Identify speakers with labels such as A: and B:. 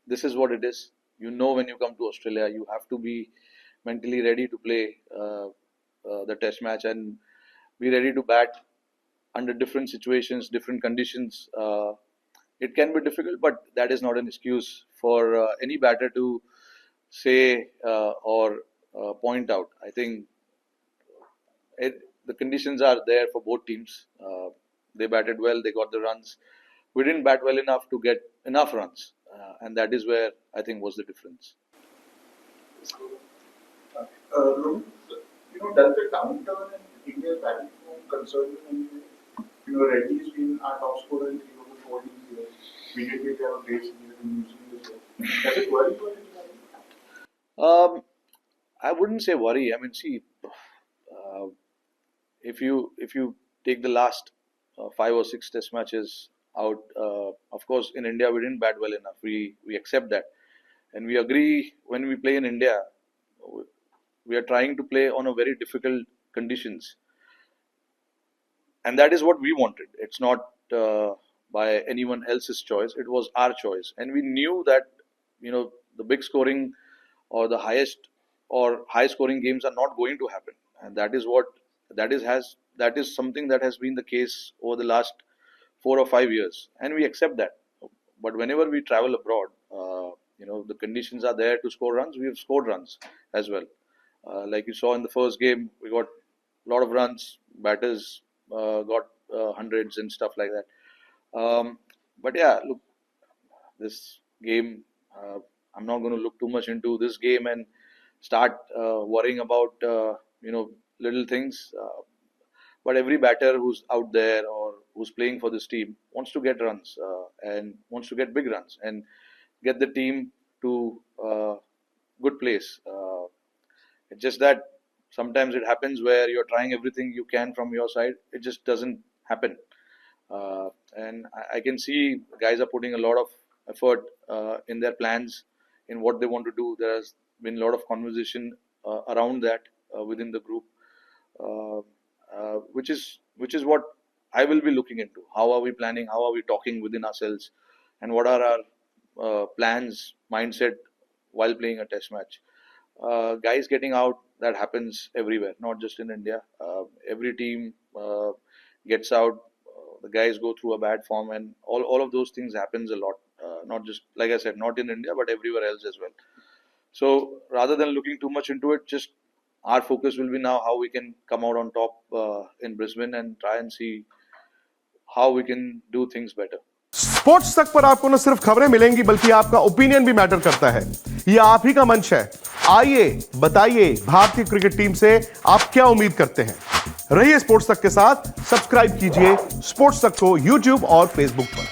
A: this is what it is. You know, when you come to Australia, you have to be mentally ready to play the test match and be ready to bat under different situations, different conditions. It can be difficult, but that is not an excuse for any batter to say or point out. I think the conditions are there for both teams. They batted well, they got the runs. We didn't bat well enough to get enough runs, and that is where I think was the difference.
B: Rohit, does the downturn in India's batting form concern you in any way? Reddy's been our top scorer in 3 over 4 years. We did have a great season in New Zealand as well. Does it worry you anything?
A: I wouldn't say worry. I mean, see, if you take the last 5 or 6 test matches out, of course, in India we didn't bat well enough. We accept that, and we agree. When we play in India, we are trying to play on a very difficult conditions, and that is what we wanted. It's not by anyone else's choice. It was our choice, and we knew that the big scoring or the highest or high scoring games are not going to happen, and that is something that has been the case over the last 4 or 5 years, and we accept that. But whenever we travel abroad, the conditions are there to score runs. We have scored runs as well. Like you saw in the first game, we got a lot of runs. Batters got hundreds and stuff like that. But yeah, look, this game, I'm not going to look too much into this game and start worrying about little things. But every batter who's out there or who's playing for this team wants to get runs and wants to get big runs and get the team to a good place. It's just that sometimes it happens where you're trying everything you can from your side. It just doesn't happen. And I can see guys are putting a lot of effort in their plans, in what they want to do. There has been a lot of conversation around that within the group, which is what I will be looking into. How are we planning? How are we talking within ourselves? And what are our plans, mindset while playing a test match? Guys getting out, that happens everywhere, not just in India. Every team gets out. The guys go through a bad form, and all of those things happens a lot. Not just, like I said, not in India, but everywhere else as well. So rather than looking too much into it, just our focus will be now how we can come out on top in Brisbane and try and see how we can do things better.
C: Sports तक पर आपको न सिर्फ खबरें मिलेंगी बल्कि आपका opinion भी मैटर करता है। ये आप ही का मंच है। आइए बताइए भारतीय क्रिकेट टीम से आप क्या उम्मीद करते हैं। रहिए स्पोर्ट्स तक के साथ, सब्सक्राइब कीजिए स्पोर्ट्स तक को यूट्यूब और फेसबुक पर।